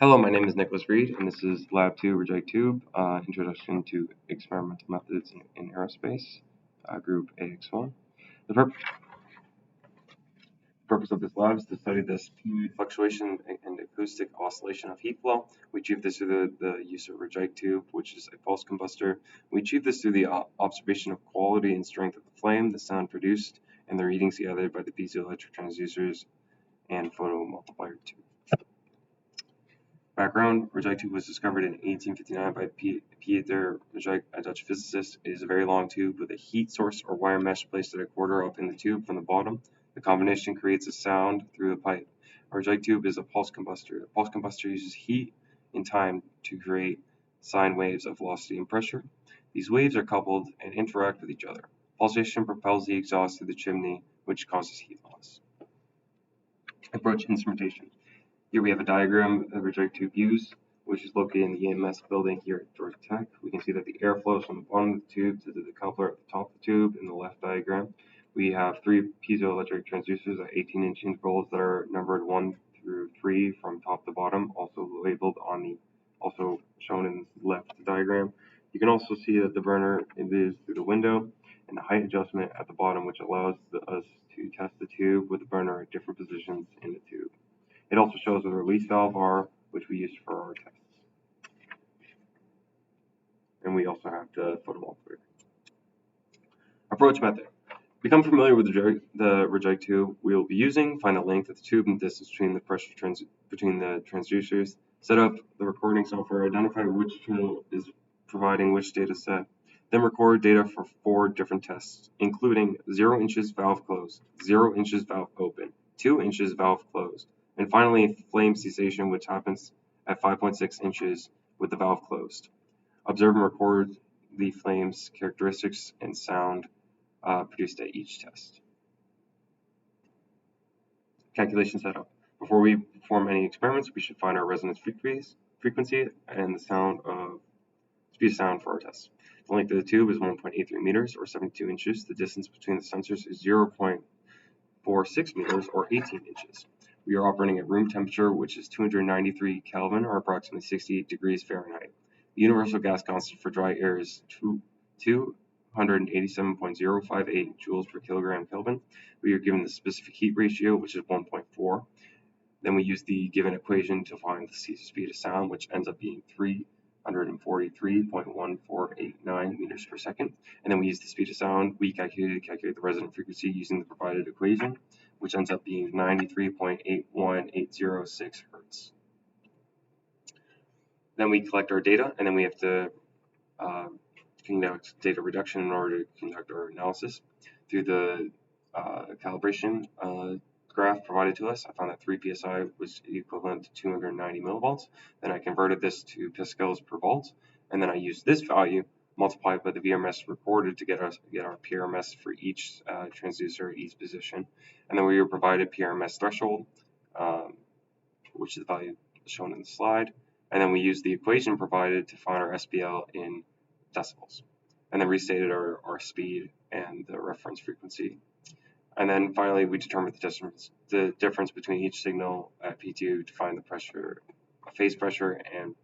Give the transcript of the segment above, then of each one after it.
Hello, my name is Nicholas Reed, and this is Lab2RijkeTube, Introduction to Experimental Methods in Aerospace, Group AX1. The purpose of this lab is to study the speed, fluctuation, and acoustic oscillation of heat flow. We achieve this through the use of RijkeTube, which is a pulse combustor. We achieve this through the observation of quality and strength of the flame, the sound produced, and the readings gathered by the piezoelectric transducers and photomultiplier tube. Background: RijkeTube was discovered in 1859 by Pieter Rijke, a Dutch physicist. It is a very long tube with a heat source or wire mesh placed at a quarter up in the tube from the bottom. The combination creates a sound through the pipe. A RijkeTube is a pulse combustor. A pulse combustor uses heat and time to create sine waves of velocity and pressure. These waves are coupled and interact with each other. Pulsation propels the exhaust through the chimney, which causes heat loss. Approach instrumentation. Here we have a diagram of the RijkeTube used, which is located in the EMS building here at Georgia Tech. We can see that the air flows from the bottom of the tube to the decoupler at the top of the tube in the left diagram. We have three piezoelectric transducers at 18-inch intervals that are numbered 1 through 3 from top to bottom, also labeled also shown in the left diagram. You can also see that the burner is through the window and the height adjustment at the bottom, which allows us to test the tube with the burner at different positions in the tube. It also shows where the release valve are, which we use for our tests. And we also have the photomultiplier. Approach method. Become familiar with the RijkeTube we will be using. Find the length of the tube and distance between the transducers. Set up the recording software. Identify which channel is providing which data set. Then record data for 4 different tests, including 0 inches valve closed, 0 inches valve open, 2 inches valve closed, and finally flame cessation, which happens at 5.6 inches with the valve closed. Observe and record the flame's characteristics and sound produced at each test. Calculation setup. Before we perform any experiments, we should find our resonance frequency and the speed of sound for our tests. The length of the tube is 1.83 meters or 72 inches. The distance between the sensors is 0.46 meters or 18 inches. We are operating at room temperature, which is 293 Kelvin or approximately 68 degrees Fahrenheit. The universal gas constant for dry air is 287.058 joules per kilogram Kelvin. We are given the specific heat ratio, which is 1.4. Then we use the given equation to find the speed of sound, which ends up being 343.1489 meters per second. And then we use the speed of sound we calculated to calculate the resonant frequency using the provided equation, which ends up being 93.81806 hertz. Then we collect our data, and then we have to conduct data reduction in order to conduct our analysis. Through the calibration graph provided to us, I found that 3 psi was equivalent to 290 millivolts. Then I converted this to pascals per volt, and then I used this value multiplied by the VRMS recorded to get our PRMS for each transducer, each position. And then we were provided PRMS threshold, which is the value shown in the slide. And then we used the equation provided to find our SPL in decibels. And then restated our speed and the reference frequency. And then finally, we determined the difference between each signal at P2 to find the pressure, phase pressure, and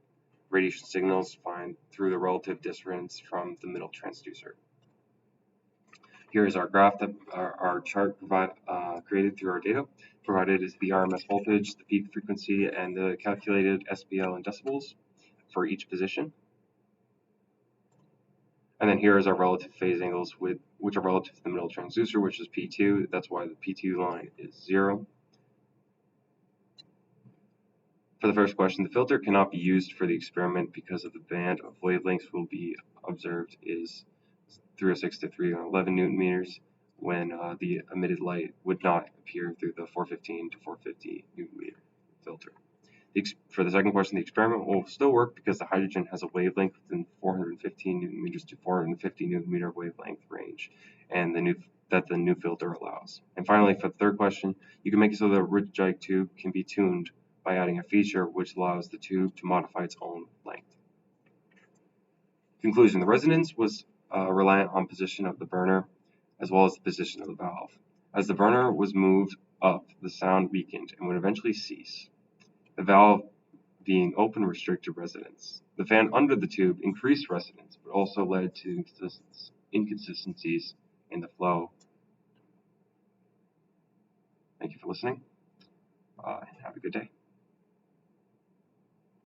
radiation signals find through the relative difference from the middle transducer. Here is our graph that our chart created through our data. Provided is the RMS voltage, the peak frequency, and the calculated SPL in decibels for each position. And then here is our relative phase angles, which are relative to the middle transducer, which is P2. That's why the P2 line is 0. For the first question, the filter cannot be used for the experiment because of the band of wavelengths will be observed is 306 to 311 newton meters, when the emitted light would not appear through the 415 to 450 newton meter filter. For the second question, the experiment will still work because the hydrogen has a wavelength within 415 newton meters to 450 newton meter wavelength range, and that the new filter allows. And finally, for the third question, you can make it so that a RijkeTube can be tuned by adding a feature which allows the tube to modify its own length. Conclusion: the resonance was reliant on position of the burner as well as the position of the valve. As the burner was moved up, the sound weakened and would eventually cease. The valve being open restricted residence. The fan under the tube increased residence, but also led to inconsistencies in the flow. Thank you for listening, and have a good day.